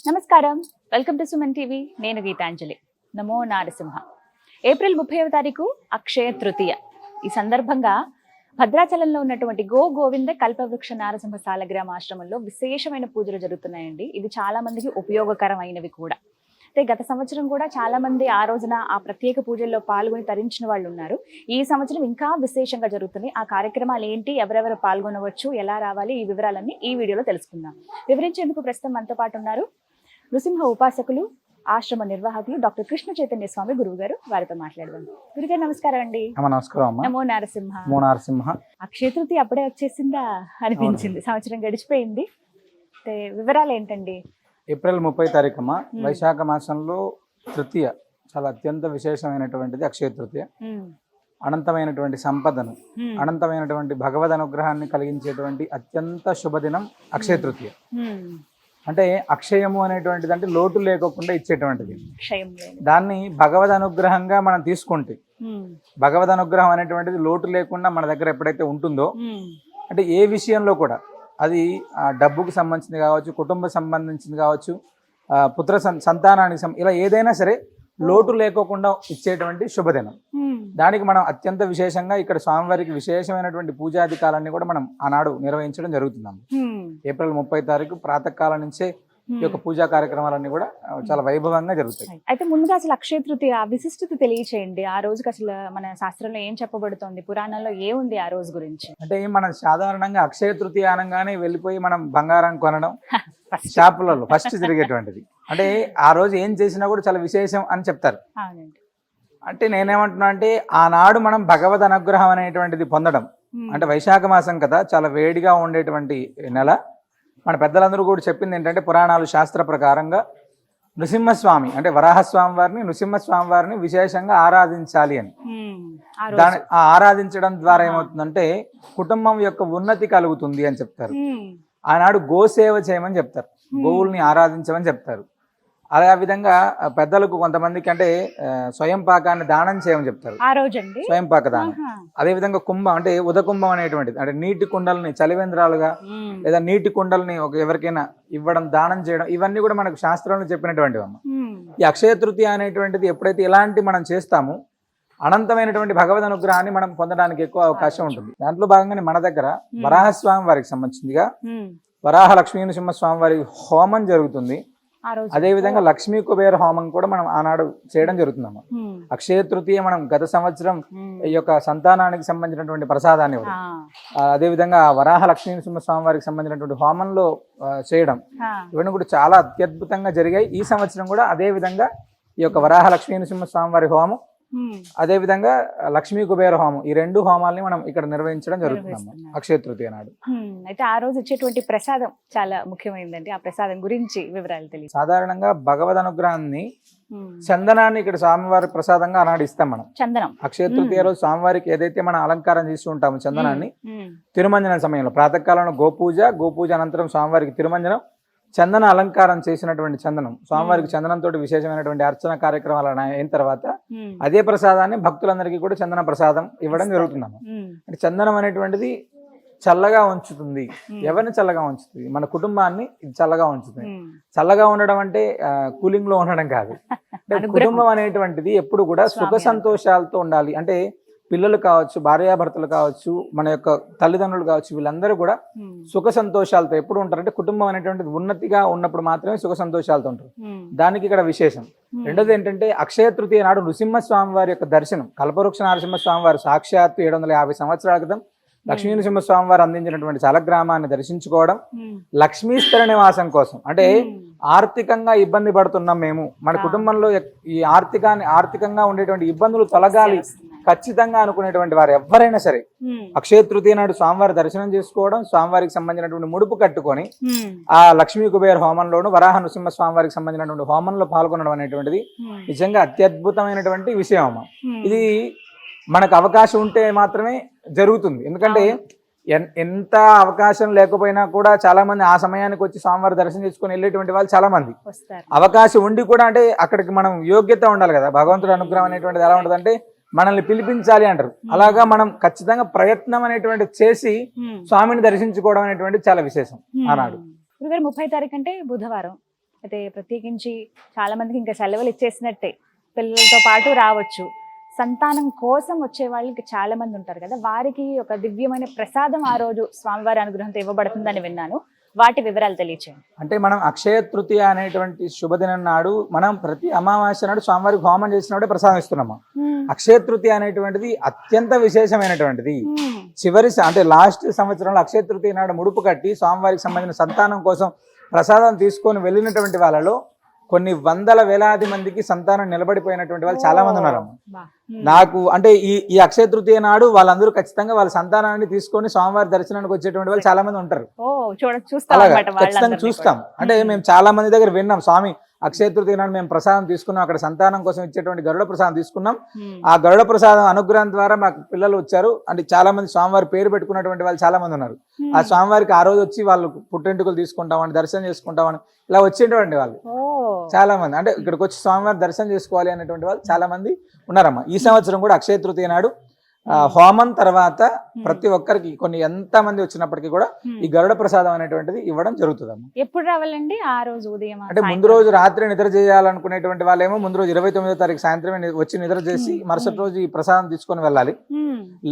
నమస్కారం, welcome to Suman TV. నేను గీతాంజలి. నమో Narasimha. April 30వ తారీఖు అక్షయ తృతీయ. ఈ సందర్భంగా భద్రాచలంలో ఉన్నటువంటి గోవింద కల్పవృక్ష నారసింహ సాలగ్రామ ఆశ్రమంలో విశేషమైన పూజలు జరుగుతున్నాయండి. ఇది చాలా మందికి ఉపయోగకరమైనవి కూడా. అయితే గత సంవత్సరం కూడా చాలా మంది ఆ రోజున ఆ ప్రత్యేక పూజల్లో పాల్గొని తరించిన వాళ్ళు ఉన్నారు. ఈ సంవత్సరం ఇంకా విశేషంగా జరుగుతుంది. ఆ కార్యక్రమాలు ఏంటి, ఎవరెవరు పాల్గొనవచ్చు, ఎలా రావాలి, ఈ వివరాలన్నీ ఈ వీడియోలో తెలుసుకుందాం. వివరించేందుకు ప్రస్తుతం మనతో పాటు ఉన్నారు నృసింహ ఉపాసకులు, ఆశ్రమ నిర్వాహకులు డాక్టర్ కృష్ణ చైతన్య స్వామి గురువు గారు. వారితో మాట్లాడదాం. గురుగారు నమస్కారం అండి. నమో నారసింహ. అక్షయ తృతీయ అప్పుడే వచ్చేసిందా అనిపించింది. సంవత్సరం గడిచిపోయింది. వివరాలు ఏంటండి? ఏప్రిల్ 30 తారీఖున వైశాఖ మాసంలో తృతీయ, చాలా అత్యంత విశేషమైనటువంటిది అక్షయ తృతీయ. అనంతమైనటువంటి సంపదను, అనంతమైనటువంటి భగవద్ అనుగ్రహాన్ని కలిగించేటువంటి అత్యంత శుభదినం అక్షయ తృతీయ. అంటే అక్షయము అనేటువంటిది అంటే లోటు లేకోకుండా ఇచ్చేటువంటిది. దాన్ని భగవద్ అనుగ్రహంగా మనం తీసుకుంటే, భగవద్ అనుగ్రహం అనేటువంటిది లోటు లేకుండా మన దగ్గర ఎప్పుడైతే ఉంటుందో, అంటే ఏ విషయంలో కూడా అది డబ్బుకు సంబంధించింది కావచ్చు, కుటుంబ సంబంధించింది కావచ్చు, పుత్ర సంతానానికి ఇలా ఏదైనా సరే లోటు లేకోకుండా ఇచ్చేటువంటి శుభదినం. దానికి మనం అత్యంత విశేషంగా ఇక్కడ స్వామివారికి విశేషమైనటువంటి పూజాధికారాన్ని కూడా మనం ఆనాడు నిర్వహించడం జరుగుతున్నాము. ఏప్రిల్ 30 తారీఖు ప్రాతకాలం నుంచే ఈ యొక్క పూజా కార్యక్రమాలన్నీ కూడా చాలా వైభవంగా జరుగుతాయి. అయితే ముందుగా అసలు అక్షయ తృతీయ విశిష్టత తెలియచేయండి. ఆ రోజుకి అసలు మన శాస్త్రంలో ఏం చెప్పబడుతోంది, పురాణంలో ఏముంది ఆ రోజు గురించి? అంటే మనం సాధారణంగా అక్షయ తృతీయ అనగానే వెళ్ళిపోయి మనం బంగారం కొనడం షాపులలో ఫస్ట్ జరిగేటువంటిది. అంటే ఆ రోజు ఏం చేసినా కూడా చాలా విశేషం అని చెప్తారు. అంటే నేనేమంటున్నా అంటే ఆనాడు మనం భగవద్ అనుగ్రహం అనేటువంటిది పొందడం, అంటే వైశాఖ మాసం కదా, చాలా వేడిగా ఉండేటువంటి నెల. మన పెద్దలందరూ కూడా చెప్పింది ఏంటంటే పురాణాలు శాస్త్ర ప్రకారంగా నృసింహస్వామి అంటే వరాహస్వామి వారిని, నృసింహస్వామి వారిని విశేషంగా ఆరాధించాలి అని. దాని ఆరాధించడం ద్వారా ఏమవుతుందంటే కుటుంబం యొక్క ఉన్నతి కలుగుతుంది అని చెప్తారు. ఆనాడు గోసేవ చేయమని చెప్తారు, గోవుల్ని ఆరాధించమని చెప్తారు. అదే విధంగా పెద్దలకు కొంతమందికి అంటే స్వయం పాకాన్ని దానం చేయమని చెప్తారు, స్వయం పాక దానం. అదే విధంగా కుంభం అంటే ఉదకుంభం అనేటువంటిది, అంటే నీటి కుండల్ని చలివేంద్రాలుగా లేదా నీటి కుండల్ని ఎవరికైనా ఇవ్వడం, దానం చేయడం, ఇవన్నీ కూడా మనకు శాస్త్రంలో చెప్పినటువంటివి అమ్మ. ఈ అక్షయ తృతీయ అనేటువంటిది ఎప్పుడైతే ఇలాంటి మనం చేస్తామో అనంతమైనటువంటి భగవద్ అనుగ్రహాన్ని మనం పొందడానికి ఎక్కువ అవకాశం ఉంటుంది. దాంట్లో భాగంగానే మన దగ్గర వరాహస్వామి వారికి సంబంధించిందిగా వరాహ లక్ష్మీ నృసింహ స్వామి వారి హోమం జరుగుతుంది. అదే విధంగా లక్ష్మీ కుబేర హోమం కూడా మనం ఆనాడు చేయడం జరుగుతుందమ్మా. అక్షయ తృతీయ మనం గత సంవత్సరం ఈ యొక్క సంతానానికి సంబంధించినటువంటి ప్రసాదాన్ని ఇవ్వడం, అదే విధంగా వరాహ లక్ష్మీ నృసింహ స్వామి వారికి సంబంధించినటువంటి హోమంలో చేయడం, ఇవన్నీ కూడా చాలా అత్యద్భుతంగా జరిగాయి. ఈ సంవత్సరం కూడా అదే విధంగా ఈ యొక్క వరాహ లక్ష్మీ నృసింహ స్వామి వారి హోమం, అదే విధంగా లక్ష్మీ కుబేర హోమం, ఈ రెండు హోమాలని మనం ఇక్కడ నిర్వహించడం జరుగుతుంది అక్షయ తృతీయ నాడు. అయితే ఆ రోజు ఇచ్చేటువంటి ప్రసాదం చాలా ముఖ్యమైనదండి. ఆ ప్రసాదం గురించి వివరాలు తెలియదు. సాధారణంగా భగవద్ అనుగ్రహాన్ని చందనాన్ని ఇక్కడ స్వామివారి ప్రసాదంగా ఆనాడు ఇస్తాం మనం. చందనం అక్షయ తృతీయ రోజు స్వామివారికి ఏదైతే మనం అలంకారం చేస్తూ ఉంటాము చందనాన్ని, తిరుమంజనం సమయంలో ప్రాతకాలంలో గోపూజ అనంతరం స్వామివారికి తిరుమంజనం, చందన అలంకారం చేసినటువంటి చందనం, స్వామివారికి చందనంతో విశేషమైనటువంటి అర్చన కార్యక్రమాలు అయిన తర్వాత అదే ప్రసాదాన్ని భక్తులందరికీ కూడా చందన ప్రసాదం ఇవ్వడం జరుగుతుందమ్మా. అంటే చందనం అనేటువంటిది చల్లగా ఉంచుతుంది. ఎవరిని చల్లగా ఉంచుతుంది? మన కుటుంబాన్ని చల్లగా ఉంచుతుంది. చల్లగా ఉండడం అంటే కూలింగ్ లో ఉండడం కాదు. అంటే కుటుంబం అనేటువంటిది ఎప్పుడు కూడా సుఖ సంతోషాలతో ఉండాలి. అంటే పిల్లలు కావచ్చు, భార్యాభర్తలు కావచ్చు, మన యొక్క తల్లిదండ్రులు కావచ్చు, వీళ్ళందరూ కూడా సుఖ సంతోషాలతో ఎప్పుడు ఉంటారంటే కుటుంబం అనేటువంటిది ఉన్నతిగా ఉన్నప్పుడు మాత్రమే సుఖ సంతోషాలతో ఉంటారు. దానికి ఇక్కడ విశేషం. రెండోది ఏంటంటే అక్షయ తృతీయ నాడు నృసింహస్వామి వారి యొక్క దర్శనం, కల్పవృక్ష నరసింహస్వామి వారు సాక్షాత్తు 750 సంవత్సరాల క్రితం లక్ష్మీ నరసింహస్వామి వారు అందించినటువంటి చాలగ్రామాన్ని దర్శించుకోవడం, లక్ష్మీస్తర నివాసం కోసం. అంటే ఆర్థికంగా ఇబ్బంది పడుతున్నాం మేము, మన కుటుంబంలో ఈ ఆర్థికంగా ఉండేటువంటి ఇబ్బందులు తొలగాలి ఖచ్చితంగా అనుకునేటువంటి వారు ఎవరైనా సరే అక్షయ తృతీయ నాడు స్వామివారి దర్శనం చేసుకోవడం, స్వామివారికి సంబంధించినటువంటి ముడుపు కట్టుకొని ఆ లక్ష్మీ కుబేర హోమంలోను వరాహ నృసింహ స్వామివారికి సంబంధించినటువంటి హోమంలో పాల్గొనడం అనేటువంటిది నిజంగా అత్యద్భుతమైనటువంటి విషయం అమ్మ. ఇది మనకు అవకాశం ఉంటే మాత్రమే జరుగుతుంది. ఎందుకంటే ఎంత అవకాశం లేకపోయినా కూడా చాలా మంది ఆ సమయానికి వచ్చి స్వామివారి దర్శనం చేసుకుని వెళ్ళేటువంటి వాళ్ళు చాలా మంది. అవకాశం ఉండి కూడా అంటే అక్కడికి మనం యోగ్యత ఉండాలి కదా. భగవంతుడి అనుగ్రహం అనేటువంటిది ఎలా ఉంటుందంటే మనల్ని పిలిపించాలి అంటారు. అలాగా మనం ఖచ్చితంగా ప్రయత్నం అనేటువంటి చేసి స్వామిని దర్శించుకోవడం అనేటువంటి చాలా విశేషం ఆనాడు. 30 తారీఖు అంటే బుధవారం. అయితే ప్రత్యేకించి చాలా మందికి ఇంకా సెలవులు ఇచ్చేసినట్టే, పిల్లలతో పాటు రావచ్చు. సంతానం కోసం వచ్చే వాళ్ళు ఇంకా చాలా మంది ఉంటారు కదా, వారికి ఒక దివ్యమైన ప్రసాదం ఆ రోజు స్వామివారి అనుగ్రహంతో ఇవ్వబడుతుందని విన్నాను. వాటి వివరాలు తెలియచేయండి. అంటే మనం అక్షయ తృతీయ అనేటువంటి శుభదినం నాడు మనం ప్రతి అమావాస్య నాడు స్వామివారికి హోమం చేసినప్పుడే ప్రసాదం ఇస్తున్నాము. అక్షయ తృతీయ అనేటువంటిది అత్యంత విశేషమైనటువంటిది. అంటే లాస్ట్ సంవత్సరంలో అక్షయ తృతీయ నాడు ముడుపు కట్టి స్వామివారికి సంబంధించిన సంతానం కోసం ప్రసాదం తీసుకొని వెళ్ళినటువంటి వాళ్ళలో కొన్ని వందల వేలాది మందికి సంతానం నిలబడిపోయినటువంటి వాళ్ళు చాలా మంది ఉన్నారు. నాకు అంటే ఈ అక్షయ తృతీయ నాడు వాళ్ళందరూ ఖచ్చితంగా వాళ్ళ సంతానాన్ని తీసుకొని స్వామివారి దర్శనానికి వచ్చేటువంటి వాళ్ళు చాలా మంది ఉంటారు. అలాగా ఖచ్చితంగా చూస్తాం. అంటే మేము చాలా మంది దగ్గర విన్నాం, స్వామి అక్షయ తృతీయ నాడు మేము ప్రసాదం తీసుకున్నాం, అక్కడ సంతానం కోసం ఇచ్చేటువంటి గరుడ ప్రసాదం తీసుకున్నాం. ఆ గరుడ ప్రసాదం అనుగ్రహం ద్వారా మాకు పిల్లలు వచ్చారు. అంటే చాలా మంది స్వామివారి పేరు పెట్టుకున్నటువంటి వాళ్ళు చాలా మంది ఉన్నారు. ఆ స్వామివారికి ఆ రోజు వచ్చి వాళ్ళు పుట్టెంటుకలు తీసుకుంటామని, దర్శనం చేసుకుంటామని ఇలా వచ్చేటువంటి వాళ్ళు చాలా మంది, అంటే ఇక్కడికి వచ్చి స్వామివారి దర్శనం చేసుకోవాలి అనేటువంటి వాళ్ళు చాలా మంది ఉన్నారమ్మా. ఈ సంవత్సరం కూడా అక్షయ తృతీయ నాడు హోమం తర్వాత ప్రతి ఒక్కరికి ఎంత మంది వచ్చినప్పటికీ కూడా ఈ గరుడ ప్రసాదం అనేటువంటిది ఇవ్వడం జరుగుతుందమ్మా. ఎప్పుడు రావాలండి? ఆ రోజు ఉదయం అంటే ముందు రోజు రాత్రి నిద్ర చేయాలనుకునేటువంటి వాళ్ళేమో ముందు రోజు 29వ తారీఖు సాయంత్రమే వచ్చి నిద్ర చేసి మరుసటి రోజు ఈ ప్రసాదం తీసుకొని వెళ్ళాలి.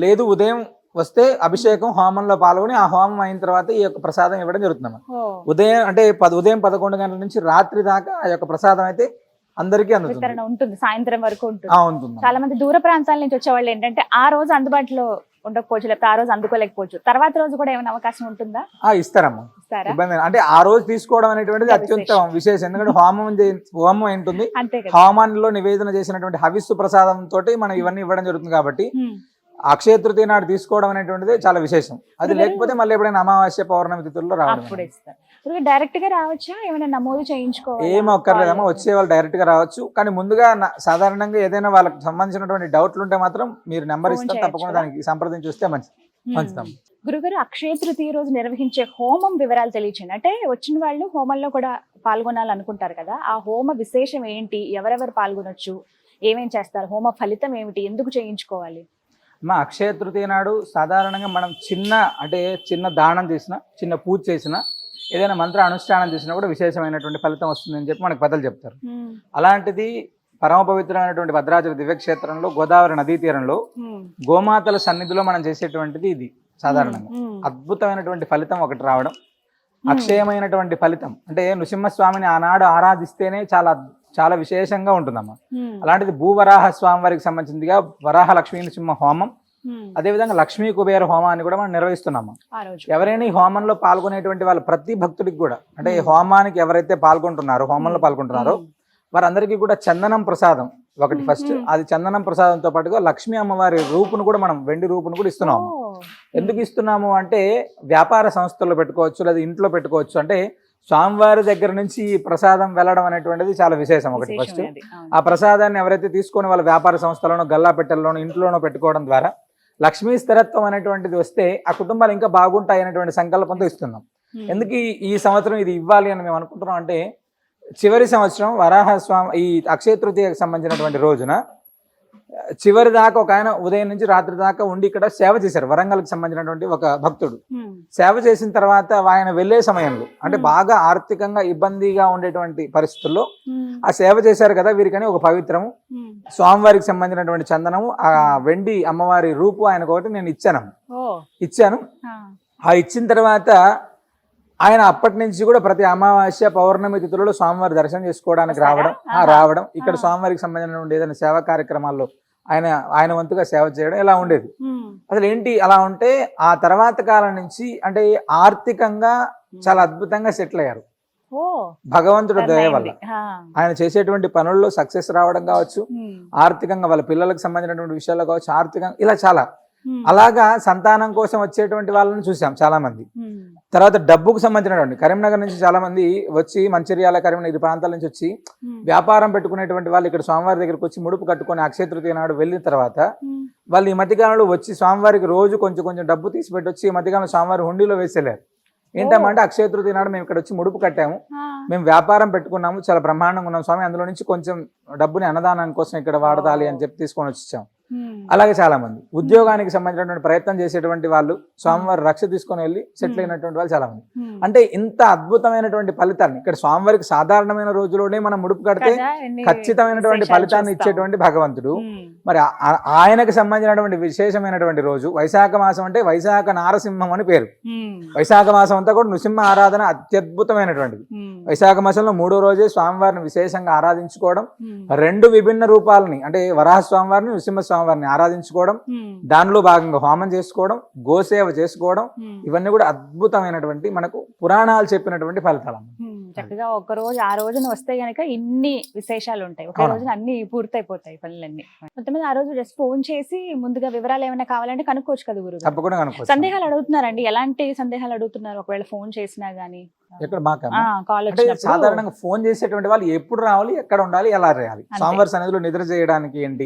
లేదు ఉదయం వస్తే అభిషేకం హోమంలో పాల్గొని ఆ హోమం అయిన తర్వాత ఈ యొక్క ప్రసాదం ఇవ్వడం జరుగుతుందమ్మా. ఉదయం అంటే ఉదయం 11 గంటల నుంచి రాత్రి దాకా ఆ యొక్క ప్రసాదం అయితే అందరికీ ఉంటుంది, సాయంత్రం వరకు ఉంటుంది. చాలా మంది దూర ప్రాంతాల నుంచి వచ్చే వాళ్ళు ఏంటంటే ఆ రోజు అందుబాటులో ఉండకపోవచ్చు, లేకపోతే ఆ రోజు అందుకోలేకపోవచ్చు, తర్వాత రోజు కూడా ఏమైనా అవకాశం ఉంటుందా? ఇస్తారమ్మా, ఇబ్బంది. అంటే ఆ రోజు తీసుకోవడం అనేటువంటిది అత్యుత్తమ విశేషం. ఎందుకంటే హోమం ఏంటుంది, హోమాన్లో నివేదన చేసినటువంటి హవిస్సు ప్రసాదం తోటి మనం ఇవన్నీ ఇవ్వడం జరుగుతుంది. కాబట్టి అక్షయ తృతీయ నాడు తీసుకోవడం అనేటువంటిది చాలా విశేషం. అది లేకపోతే మళ్ళీ ఎప్పుడైనా అమావాస్య పౌర్ణమి తిథుల్లో రావడం. డైరెక్ట్ గా రావచ్చా, ఏమైనా నమోదు చేయించుకోవాలి? ఏం ఒక్కర్లేదమ్మా, వచ్చే వాళ్ళు డైరెక్ట్ గా రావచ్చు. కానీ ముందుగా సాధారణంగా ఏదైనా వాళ్ళకి సంబంధించినటువంటి డౌట్లు ఉంటే మాత్రం మీరు నెంబర్ ఇస్తే తప్పకుండా దానికి సంప్రదించి వస్తే మంచిదమ్మా. గురుగారు, అక్షయ తృతీయ రోజు నిర్వహించే హోమం వివరాలు తెలియచేయండి. అంటే వచ్చిన వాళ్ళు హోమంలో కూడా పాల్గొనాలనుకుంటారు కదా, ఆ హోమ విశేషం ఏంటి, ఎవరెవరు పాల్గొనొచ్చు, ఏమేం చేస్తారు, హోమ ఫలితం ఏమిటి, ఎందుకు చేయించుకోవాలి? మా అక్షయ తృతీయ నాడు సాధారణంగా మనం చిన్న దానం చేసిన, చిన్న పూజ చేసిన, ఏదైనా మంత్ర అనుష్ఠానం చేసినా కూడా విశేషమైనటువంటి ఫలితం వస్తుందని చెప్పి మనకు పెద్దలు చెప్తారు. అలాంటిది పరమ పవిత్రమైనటువంటి భద్రాచల దివ్యక్షేత్రంలో గోదావరి నదీ తీరంలో గోమాతల సన్నిధిలో మనం చేసేటువంటిది ఇది సాధారణంగా అద్భుతమైనటువంటి ఫలితం ఒకటి రావడం, అక్షయమైనటువంటి ఫలితం. అంటే నృసింహస్వామిని ఆనాడు ఆరాధిస్తేనే చాలా విశేషంగా ఉంటుందమ్మా. అలాంటిది భూవరాహ స్వామి వారికి సంబంధించిందిగా వరాహ లక్ష్మీ నృసింహ హోమం, అదేవిధంగా లక్ష్మీ కుబేర హోమాన్ని కూడా మనం నిర్వహిస్తున్నాము. ఎవరైనా ఈ హోమంలో పాల్గొనేటువంటి వాళ్ళు ప్రతి భక్తుడికి కూడా, అంటే ఈ హోమానికి ఎవరైతే హోమంలో పాల్గొంటున్నారో వారందరికీ కూడా చందనం ప్రసాదం ఒకటి ఫస్ట్. అది చందనం ప్రసాదంతో పాటుగా లక్ష్మీ అమ్మవారి రూపును కూడా మనం వెండి రూపును కూడా ఇస్తున్నాము. ఎందుకు ఇస్తున్నాము అంటే వ్యాపార సంస్థల్లో పెట్టుకోవచ్చు, లేదా ఇంట్లో పెట్టుకోవచ్చు. అంటే స్వామివారి దగ్గర నుంచి ఈ ప్రసాదం వెళ్ళడం అనేటువంటిది చాలా విశేషం ఒకటి ఫస్ట్. ఆ ప్రసాదాన్ని ఎవరైతే తీసుకొని వాళ్ళ వ్యాపార సంస్థలోనో గల్లాపెట్టెల్లోనో ఇంట్లోనో పెట్టుకోవడం ద్వారా లక్ష్మీ స్థిరత్వం అనేటువంటిది వస్తే ఆ కుటుంబాలు ఇంకా బాగుంటాయి అనేటువంటి సంకల్పంతో ఇస్తున్నాం. ఎందుకు ఈ సంవత్సరం ఇది ఇవ్వాలి అని మేము అనుకుంటున్నాం అంటే, చివరి సంవత్సరం వరాహస్వామి ఈ అక్షయ తృతీయకు సంబంధించినటువంటి రోజున చివరి దాకా ఒక ఆయన ఉదయం నుంచి రాత్రి దాకా ఉండి ఇక్కడ సేవ చేశారు. వరంగల్కి సంబంధించినటువంటి ఒక భక్తుడు సేవ చేసిన తర్వాత ఆయన వెళ్లే సమయంలో, అంటే బాగా ఆర్థికంగా ఇబ్బందిగా ఉండేటువంటి పరిస్థితుల్లో ఆ సేవ చేశారు కదా, వీరికని ఒక పవిత్రము స్వామివారికి సంబంధించినటువంటి చందనము, ఆ వెండి అమ్మవారి రూపు ఆయనకు ఒకటి నేను ఇచ్చాను. ఆ ఇచ్చిన తర్వాత ఆయన అప్పటి నుంచి కూడా ప్రతి అమావాస్య పౌర్ణమి తిథులలో స్వామివారి దర్శనం చేసుకోవడానికి రావడం ఇక్కడ స్వామివారికి సంబంధించినటువంటి ఏదైనా సేవా కార్యక్రమాల్లో ఆయన వంతుగా సేవ చేయడం ఇలా ఉండేది. అసలు ఏంటి అలా ఉంటే ఆ తర్వాత కాలం నుంచి అంటే ఆర్థికంగా చాలా అద్భుతంగా సెటిల్ అయ్యారు. భగవంతుడి దయ వల్ల ఆయన చేసేటువంటి పనుల్లో సక్సెస్ రావడం కావచ్చు, ఆర్థికంగా వాళ్ళ పిల్లలకు సంబంధించినటువంటి విషయాల్లో కావచ్చు, ఆర్థికంగా ఇలా చాలా అలాగా సంతానం కోసం వచ్చేటువంటి వాళ్ళని చూసాం చాలా మంది. తర్వాత డబ్బుకు సంబంధించినటువంటి కరీంనగర్ నుంచి చాలా మంది వచ్చి, మంచిర్యాల, కరీంనగర్ ప్రాంతాల నుంచి వచ్చి వ్యాపారం పెట్టుకునేటువంటి వాళ్ళు ఇక్కడ స్వామివారి దగ్గరకు వచ్చి ముడుపు కట్టుకొని అక్షయ తృతీయ నాడు వెళ్ళిన తర్వాత వాళ్ళు ఈ మధ్యకాలంలో వచ్చి స్వామివారికి రోజు కొంచెం డబ్బు తీసి పెట్టొచ్చి ఈ మధ్యకాలంలో స్వామివారి హుండీలో వేసేలేరు. ఏంటంటే అక్షయ తృతీయ నాడు మేము ఇక్కడ వచ్చి ముడుపు కట్టాము, మేము వ్యాపారం పెట్టుకున్నాము, చాలా బ్రహ్మాండంగా ఉన్నాం స్వామి, అందులో నుంచి కొంచెం డబ్బుని అన్నదానం కోసం ఇక్కడ వాడదాలి అని చెప్పి తీసుకొని వచ్చాము. అలాగే చాలా మంది ఉద్యోగానికి సంబంధించినటువంటి ప్రయత్నం చేసేటువంటి వాళ్ళు స్వామివారి రక్ష తీసుకొని వెళ్ళి సెటిల్ అయినటువంటి వాళ్ళు చాలా మంది. అంటే ఇంత అద్భుతమైనటువంటి ఫలితాన్ని ఇక్కడ స్వామివారికి సాధారణమైన రోజులోనే మనం ముడుపు కడితే ఖచ్చితమైనటువంటి ఫలితాన్ని ఇచ్చేటువంటి భగవంతుడు. మరి ఆయనకు సంబంధించినటువంటి విశేషమైనటువంటి రోజు వైశాఖ మాసం. అంటే వైశాఖ నారసింహం అని పేరు. వైశాఖ మాసం అంతా కూడా నృసింహ ఆరాధన అత్యద్భుతమైనటువంటిది. వైశాఖ మాసంలో 3వ రోజే స్వామివారిని విశేషంగా ఆరాధించుకోవడం, 2 విభిన్న రూపాలని అంటే వరాహ స్వామివారిని, నృసింహ స్వామివారిని ఆరాధించుకోవడం, దానిలో భాగంగా హోమం చేసుకోవడం, గోసేవ చేసుకోవడం, ఇవన్నీ కూడా అద్భుతమైనటువంటి మనకు పురాణాలు చెప్పినటువంటి ఫలితాలు. చక్కగా ఒక రోజు ఆ రోజున వస్తే గనక ఇన్ని విశేషాలు ఉంటాయి. ఒక రోజున అన్ని పూర్తయిపోతాయి పనులన్నీ. మొత్తం ఆ రోజు జస్ట్ ఫోన్ చేసి ముందుగా వివరాలు ఏమైనా కావాలంటే కనుక్కోవచ్చు కదా గురువు. తప్పకుండా కనుక్కోవచ్చు. సందేహాలు అడుగుతున్నారండి, ఎలాంటి సందేహాలు అడుగుతున్నారు? ఒకవేళ ఫోన్ చేసినా గానీ ఎక్కడ మాకు కాల్ సాధారణంగా ఫోన్ చేసేటువంటి వాళ్ళు ఎప్పుడు రావాలి, ఎక్కడ ఉండాలి, ఎలా రాయాలి, స్వామివారి సన్నిధిలో నిద్ర చేయడానికి ఏంటి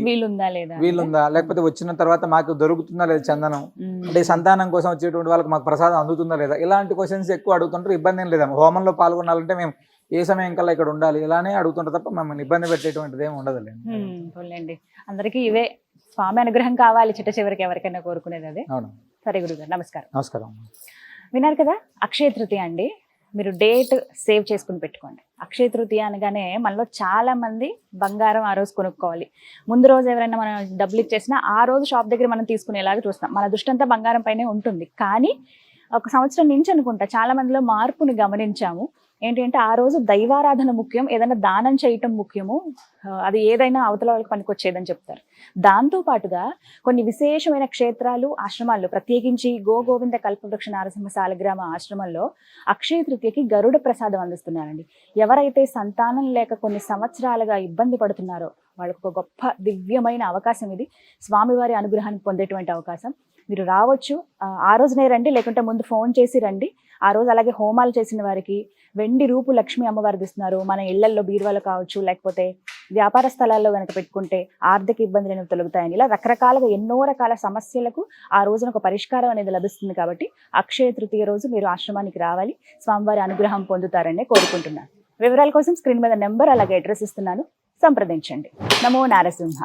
వీలుందా, లేకపోతే వచ్చిన తర్వాత మాకు దొరుకుతుందా లేదా చందనం, అంటే సంతానం కోసం వచ్చేటువంటి వాళ్ళకి మాకు ప్రసాదం అందుతుందా లేదా, ఇలాంటి క్వశ్చన్స్ ఎక్కువ అడుగుతుంటారు. ఇబ్బంది ఏం లేదా, హోమంలో పాల్గొనాలంటే మేము ఏ సమయం కల్లా ఇక్కడ ఉండాలి ఇలానే అడుగుతుంటారు తప్ప మమ్మల్ని ఇబ్బంది పెట్టేటువంటిది ఏమి ఉండదులేండి. అందరికీ ఇవే స్వామి అనుగ్రహం కావాలి చిట్ట చివరికి ఎవరికైనా కోరుకునేది అదే. అవును. సరే గురుగారు, నమస్కారం. నమస్కారం. విన్నారు కదా, అక్షయ తృతీయ అండి. మీరు డేట్ సేవ్ చేసుకుని పెట్టుకోండి. అక్షయ తృతీయ అనగానే మనలో చాలా మంది బంగారం ఆ రోజు కొనుక్కోవాలి. ముందు రోజు ఎవరైనా మనం డబ్బులు ఇచ్చేసినా ఆ రోజు షాప్ దగ్గర మనం తీసుకునేలాగా చూస్తాం. మన దృష్టి అంతా బంగారం పైనే ఉంటుంది. కానీ ఒక సంవత్సరం నుంచి అనుకుంటా చాలా మందిలో మార్పుని గమనించాము. ఏంటంటే ఆ రోజు దైవారాధన ముఖ్యం, ఏదైనా దానం చేయటం ముఖ్యము, అది ఏదైనా అవతల వాళ్ళకి పనికొచ్చేదని చెప్తారు. దాంతో పాటుగా కొన్ని విశేషమైన క్షేత్రాలు, ఆశ్రమాల్లో, ప్రత్యేకించి గోవింద కల్పవృక్ష నారసింహ సాలగ్రామ ఆశ్రమంలో అక్షయ తృతీయకి గరుడ ప్రసాదం అందిస్తున్నారండి. ఎవరైతే సంతానం లేక కొన్ని సంవత్సరాలుగా ఇబ్బంది పడుతున్నారో వాళ్ళకు ఒక గొప్ప దివ్యమైన అవకాశం ఇది. స్వామివారి అనుగ్రహాన్ని పొందేటువంటి అవకాశం. మీరు రావచ్చు, ఆ రోజునే రండి, లేకుంటే ముందు ఫోన్ చేసి రండి. ఆ రోజు అలాగే హోమాలు చేసిన వారికి వెండి రూపు లక్ష్మీ అమ్మవారు ఇస్తున్నారు. మన ఇళ్లల్లో బీరువాలు కావచ్చు, లేకపోతే వ్యాపార స్థలాల్లో కనుక పెట్టుకుంటే ఆర్థిక ఇబ్బందులు అనేవి తొలగుతాయని, ఇలా రకరకాలుగా ఎన్నో రకాల సమస్యలకు ఆ రోజున ఒక పరిష్కారం అనేది లభిస్తుంది. కాబట్టి అక్షయ తృతీయ రోజు మీరు ఆశ్రమానికి రావాలి, స్వామివారి అనుగ్రహం పొందుతారని కోరుకుంటున్నాను. వివరాల కోసం స్క్రీన్ మీద నెంబర్ అలాగే అడ్రస్ ఇస్తున్నాను, సంప్రదించండి. నమో నారసింహ.